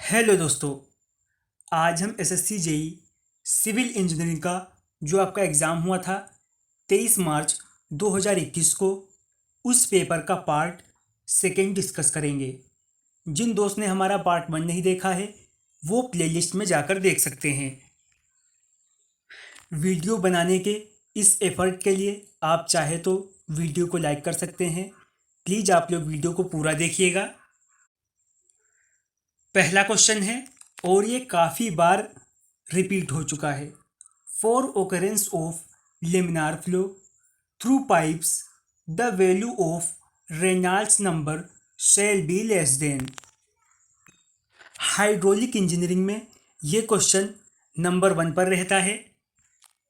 Hello दोस्तों। आज हम एसएससी जेई सिविल इंजीनियरिंग का जो आपका एग्ज़ाम हुआ था 23 मार्च 2021 को, उस पेपर का पार्ट सेकेंड डिस्कस करेंगे। जिन दोस्त ने हमारा पार्ट 1 नहीं देखा है वो प्लेलिस्ट में जाकर देख सकते हैं। वीडियो बनाने के इस एफर्ट के लिए आप चाहे तो वीडियो को लाइक कर सकते हैं। प्लीज़ आप लोग वीडियो को पूरा देखिएगा। पहला क्वेश्चन है और ये काफ़ी बार रिपीट हो चुका है। For occurrence of laminar flow through pipes the value of Reynolds number shall be less than. Hydraulic engineering में ये क्वेश्चन नंबर 1 पर रहता है।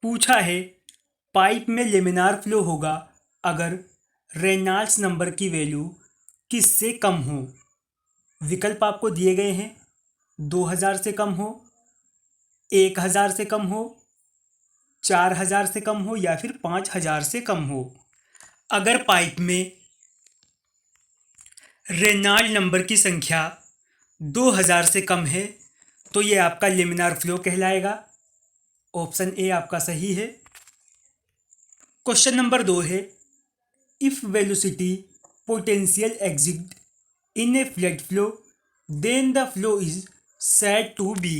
पूछा है पाइप में लेमिनार फ्लो होगा अगर रेनॉल्ड्स नंबर की वैल्यू किससे कम हो। विकल्प आपको दिए गए हैं 2000 से कम हो, 1000 से कम हो, 4000 से कम हो या फिर 5000 से कम हो। अगर पाइप में रेनॉल्ड नंबर की संख्या 2000 से कम है तो ये आपका लेमिनार फ्लो कहलाएगा। ऑप्शन ए आपका सही है। क्वेश्चन नंबर 2 है if velocity potential exists in a fluid flow then the flow is said to be.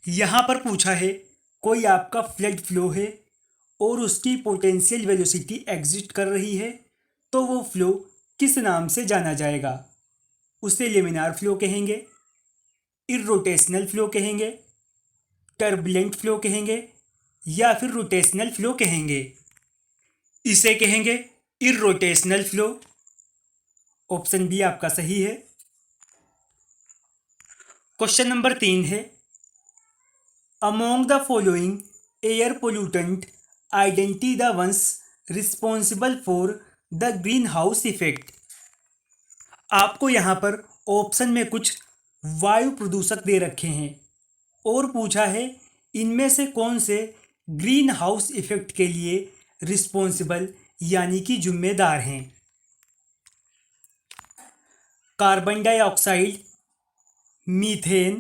यहाँ पर पूछा है कोई आपका फ्लड फ्लो है और उसकी पोटेंशियल वेलोसिटी एग्जिट कर रही है तो वो फ्लो किस नाम से जाना जाएगा। उसे लेमिनार फ्लो कहेंगे, इरोटेशनल फ्लो कहेंगे, टर्बुलेंट फ्लो कहेंगे या फिर रोटेशनल फ्लो कहेंगे। इसे कहेंगे इरोटेशनल फ्लो। ऑप्शन बी आपका सही है। क्वेश्चन नंबर 3 है among the following air pollutant identity the ones responsible for the green house effect. आपको यहाँ पर ऑप्शन में कुछ वायु प्रदूषक दे रखे हैं और पूछा है इनमें से कौन से ग्रीन हाउस इफेक्ट के लिए रिस्पॉन्सिबल यानी कि जिम्मेदार हैं। Carbon dioxide, methane,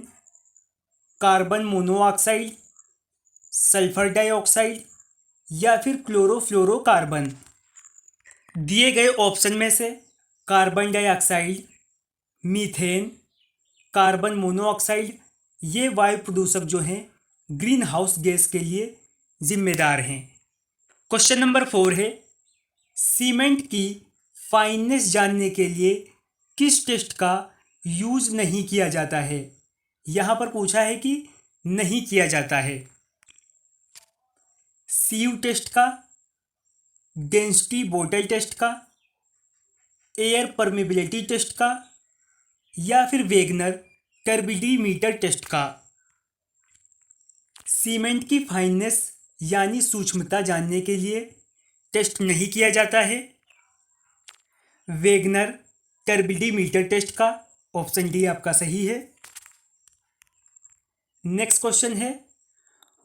carbon monoxide, sulphur dioxide या फिर क्लोरोफ्लोरोकार्बन। दिए गए ऑप्शन में से carbon dioxide, methane, carbon monoxide ये वायु प्रदूषक जो हैं ग्रीन हाउस गैस के लिए जिम्मेदार हैं। क्वेश्चन नंबर 4 है सीमेंट की फाइननेस जानने के लिए किस टेस्ट का यूज नहीं किया जाता है। यहाँ पर पूछा है कि नहीं किया जाता है। सीयू टेस्ट का, डेंसिटी बोटल टेस्ट का, एयर परमेबिलिटी टेस्ट का या फिर वेगनर टर्बिडीमीटर टेस्ट का। सीमेंट की फाइननेस यानी सूक्ष्मता जानने के लिए टेस्ट नहीं किया जाता है वेगनर टर्बिडीमीटर टेस्ट का। ऑप्शन डी आपका सही है। नेक्स्ट क्वेश्चन है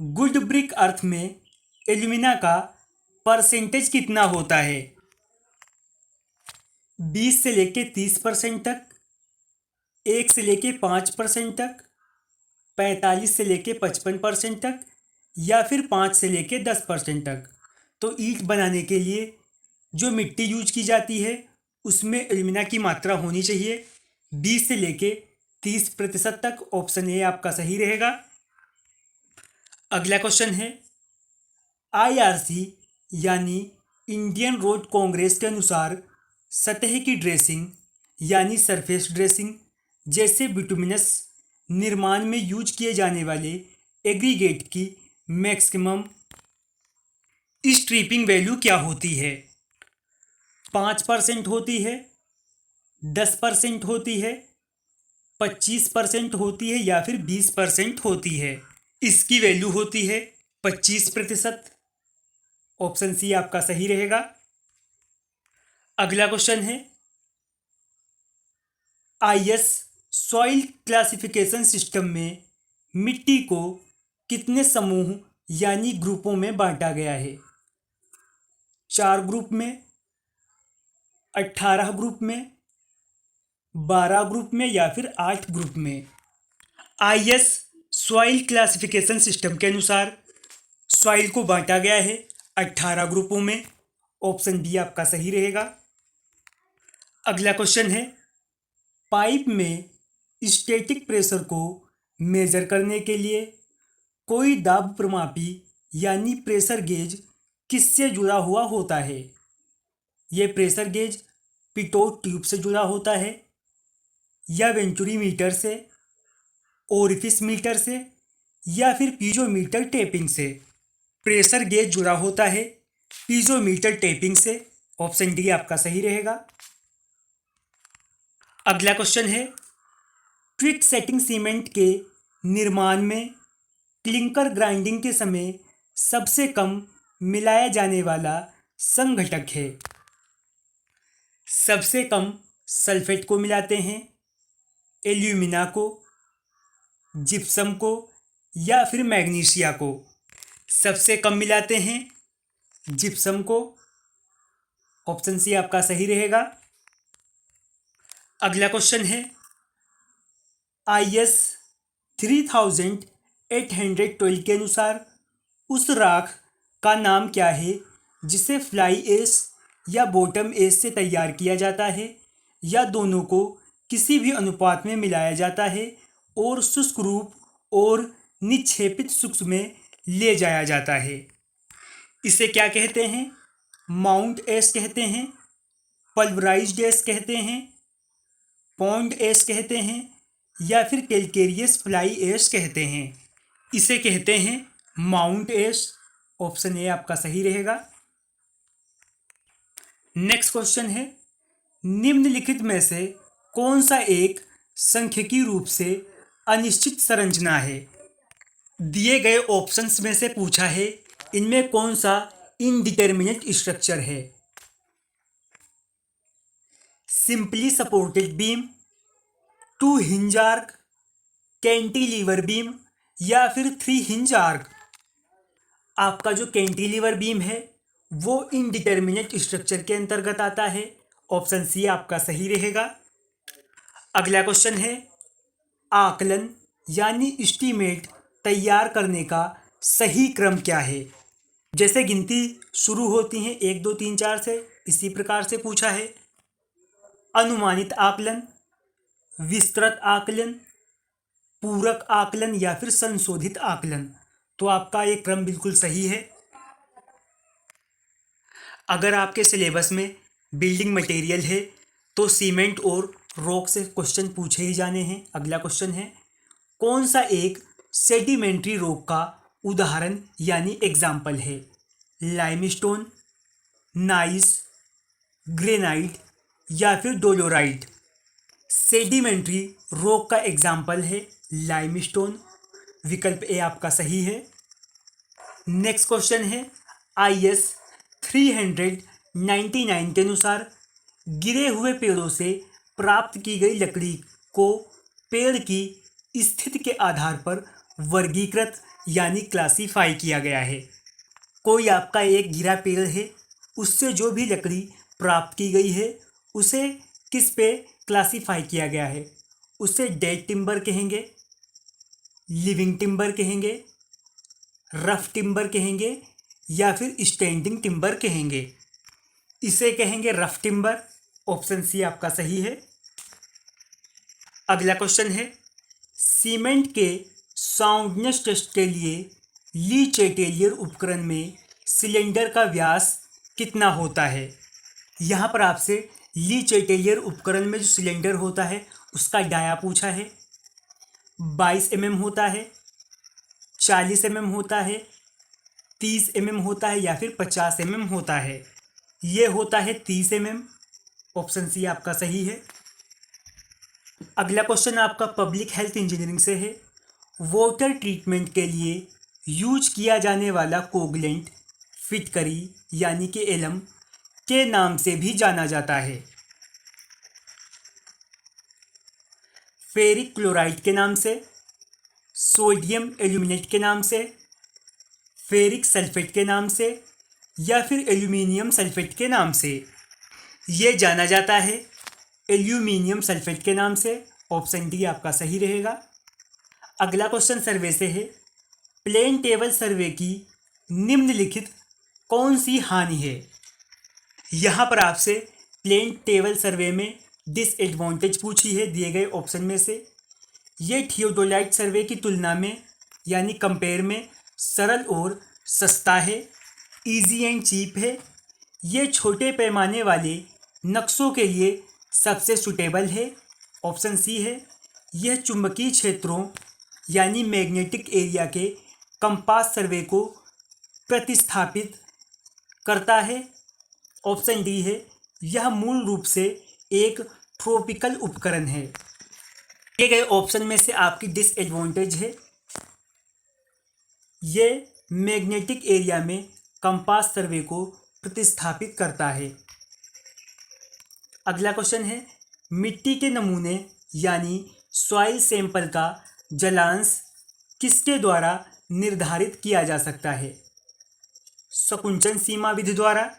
गुड ब्रिक अर्थ में एल्यूमिना का परसेंटेज कितना होता है। 20 से लेके 30% तक, 1 से लेके 5% तक, 45 से लेके 55% तक या फिर 5 से लेके 10% तक। तो ईंट बनाने के लिए जो मिट्टी यूज की जाती है उसमें एल्यूमिना की मात्रा होनी चाहिए 20 से लेके 30% तक। ऑप्शन ए आपका सही रहेगा। अगला क्वेश्चन है आईआरसी यानी इंडियन रोड कांग्रेस के अनुसार सतह की ड्रेसिंग यानी सरफेस ड्रेसिंग जैसे बिटुमिनस निर्माण में यूज किए जाने वाले एग्रीगेट की मैक्सिमम स्ट्रिपिंग वैल्यू क्या होती है। 5% होती है, 10% होती है, 25% होती है या फिर 20% होती है। इसकी वैल्यू होती है 25%। ऑप्शन सी आपका सही रहेगा। अगला क्वेश्चन है आईएस सॉइल क्लासिफिकेशन सिस्टम में मिट्टी को कितने समूह यानी ग्रुपों में बांटा गया है। 4 ग्रुप में, 18 ग्रुप में, 12 ग्रुप में या फिर 8 ग्रुप में। आईएस सॉइल क्लासिफिकेशन सिस्टम के अनुसार सॉइल को बांटा गया है 18 ग्रुपों में। ऑप्शन बी आपका सही रहेगा। अगला क्वेश्चन है, पाइप में स्टैटिक प्रेशर को मेजर करने के लिए कोई दाब प्रमापी यानी प्रेशर गेज किससे जुड़ा हुआ होता है? ये प्रेशर गेज पिटोट ट्यूब से जुड़ा होता है, या वेंचुरी मीटर से, ओरिफिस मीटर से, या फिर पीजोमीटर टेपिंग से। प्रेशर गेज जुड़ा होता है पीजोमीटर टेपिंग से। ऑप्शन डी आपका सही रहेगा। अगला क्वेश्चन है, ट्विक सेटिंग सीमेंट के निर्माण में क्लिंकर ग्राइंडिंग के समय सबसे कम मिलाया जाने वाला संघटक है। सबसे कम सल्फेट को मिलाते हैं, एल्यूमिना को, जिप्सम को, या फिर मैग्नीशिया को। सबसे कम मिलाते हैं जिप्सम को। ऑप्शन सी आपका सही रहेगा। अगला क्वेश्चन है, IS 3812 के अनुसार उस राख का नाम क्या है जिसे फ्लाई ऐश या बॉटम ऐश से तैयार किया जाता है, या दोनों को किसी भी अनुपात में मिलाया जाता है और शुष्क रूप और निक्षेपित शुष्क में ले जाया जाता है? इसे क्या कहते हैं? माउंट ऐश कहते हैं, पल्वराइज्ड ऐश कहते हैं, पॉन्ड ऐश कहते हैं, या फिर कैलकेरियस फ्लाई ऐश कहते हैं? इसे कहते हैं माउंट ऐश। ऑप्शन ए आपका सही रहेगा। नेक्स्ट क्वेश्चन है, निम्नलिखित में से कौन सा एक सांख्यिकी रूप से अनिश्चित संरचना है? दिए गए ऑप्शंस में से पूछा है, इनमें कौन सा इनडिटर्मिनेट स्ट्रक्चर है? Simply supported beam, two hinge arch, cantilever beam, या फिर 3 हिंज आर्क? आपका जो कैंटिलीवर बीम है वो इनडिटर्मिनेट स्ट्रक्चर के अंतर्गत आता है। ऑप्शन सी आपका सही रहेगा। अगला क्वेश्चन है, आकलन यानी एस्टीमेट तैयार करने का सही क्रम क्या है? जैसे गिनती शुरू होती है 1 2 3 4 से, इसी प्रकार से पूछा है। अनुमानित आकलन, विस्तृत आकलन, पूरक आकलन, या फिर संशोधित आकलन? तो आपका ये क्रम बिल्कुल सही है। अगर आपके सिलेबस में बिल्डिंग मटेरियल है तो सीमेंट और रॉक से क्वेश्चन पूछे ही जाने हैं। अगला क्वेश्चन है, कौन सा एक सेडिमेंट्री रॉक का उदाहरण यानी एग्जाम्पल है? लाइमस्टोन, नाइस, ग्रेनाइट, या फिर डोलोराइट? सेडिमेंट्री रॉक का एग्जाम्पल है लाइमस्टोन। विकल्प ए आपका सही है। नेक्स्ट क्वेश्चन है, IS 399 के अनुसार गिरे हुए पेड़ों से प्राप्त की गई लकड़ी को पेड़ की स्थिति के आधार पर वर्गीकृत यानी क्लासीफाई किया गया है। कोई आपका एक गिरा पेड़ है, उससे जो भी लकड़ी प्राप्त की गई है उसे किस पे क्लासीफाई किया गया है? उसे डेड टिम्बर कहेंगे, लिविंग टिम्बर कहेंगे, रफ टिम्बर कहेंगे, या फिर स्टैंडिंग टिम्बर कहेंगे? इसे कहेंगे रफ टिम्बर। ऑप्शन सी आपका सही है। अगला क्वेश्चन है, सीमेंट के साउंडनेस टेस्ट के लिए ली चैटेलियर उपकरण में सिलेंडर का व्यास कितना होता है? यहाँ पर आपसे ली चैटेलियर उपकरण में जो सिलेंडर होता है उसका डाया पूछा है। 22 mm होता है, 40 mm होता है, 30 mm होता है, या फिर 50 mm होता है? ये होता है 30 mm। ऑप्शन सी आपका सही है। अगला क्वेश्चन आपका पब्लिक हेल्थ इंजीनियरिंग से है। वाटर ट्रीटमेंट के लिए यूज किया जाने वाला कोगलेंट फिटकरी यानी कि एलम के नाम से भी जाना जाता है। फेरिक क्लोराइड के नाम से, सोडियम एल्यूमिनेट के नाम से, फेरिक सल्फेट के नाम से, या फिर एल्यूमिनियम सल्फेट के नाम से? ये जाना जाता है एल्यूमिनियम सल्फेट के नाम से। ऑप्शन डी आपका सही रहेगा। अगला क्वेश्चन सर्वे से है, प्लेन टेबल सर्वे की निम्नलिखित कौन सी हानि है। यहाँ पर आपसे प्लेन टेबल सर्वे में डिसएडवांटेज पूछी है दिए गए ऑप्शन में से। ये थियोडोलाइट सर्वे की तुलना में यानी कंपेयर में सरल और सस्ता है, इजी एंड चीप है। ये छोटे पैमाने वाले नक्शों के लिए सबसे सूटेबल है, ऑप्शन सी है। यह चुंबकीय क्षेत्रों यानी मैग्नेटिक एरिया के कंपास सर्वे को प्रतिस्थापित करता है, ऑप्शन डी है। यह मूल रूप से एक ट्रॉपिकल उपकरण है। दिए गए ऑप्शन में से आपकी डिसएडवांटेज है, ये मैग्नेटिक एरिया में कंपास सर्वे को प्रतिस्थापित करता है। अगला क्वेश्चन है, मिट्टी के नमूने यानी सॉइल सैंपल का जलांश किसके द्वारा निर्धारित किया जा सकता है। संकुचन सीमा विधि द्वारा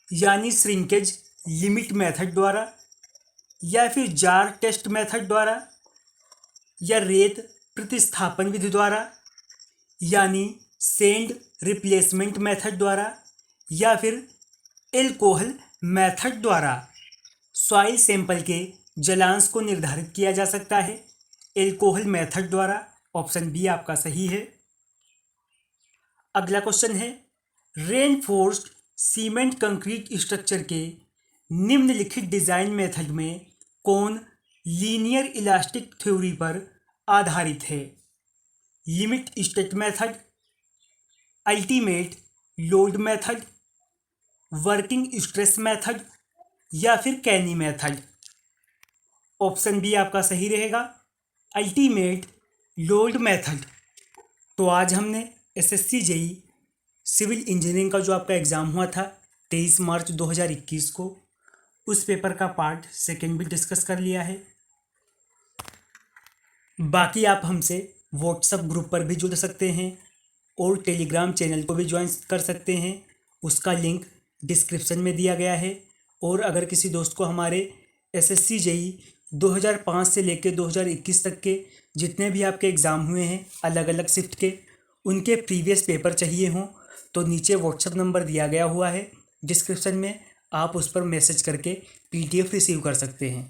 यानी श्रिंकेज लिमिट मेथड द्वारा, या फिर जार टेस्ट मेथड द्वारा, या रेत प्रतिस्थापन विधि द्वारा यानी सैंड रिप्लेसमेंट मेथड द्वारा, या फिर एल्कोहल मेथड द्वारा सॉइल सैंपल के जलांश को निर्धारित किया जा सकता है एल्कोहल मेथड द्वारा, ऑप्शन बी आपका सही है। अगला क्वेश्चन है, रेनफोर्स्ड सीमेंट कंक्रीट स्ट्रक्चर के निम्नलिखित डिजाइन मेथड में कौन लीनियर इलास्टिक थ्योरी पर आधारित है। Limit state method, ultimate load method, working stress method, या फिर कैनी मेथड, ऑप्शन बी आपका सही रहेगा, अल्टीमेट लोड मेथड। तो आज हमने एसएससी जेई सिविल इंजीनियरिंग का जो आपका एग्ज़ाम हुआ था 23 मार्च 2021 को, उस पेपर का पार्ट सेकेंड भी डिस्कस कर लिया है। बाकी आप हमसे व्हाट्सएप ग्रुप पर भी जुड़ सकते हैं और टेलीग्राम चैनल को भी ज्वाइन कर सकते हैं, उसका लिंक डिस्क्रिप्शन में दिया गया है। और अगर किसी दोस्त को हमारे एसएससी जेई 2005 से लेकर 2021 तक के जितने भी आपके एग्ज़ाम हुए हैं अलग अलग शिफ्ट के, उनके प्रीवियस पेपर चाहिए हों तो नीचे व्हाट्सएप नंबर दिया गया हुआ है डिस्क्रिप्शन में, आप उस पर मैसेज करके पीडीएफ रिसीव कर सकते हैं।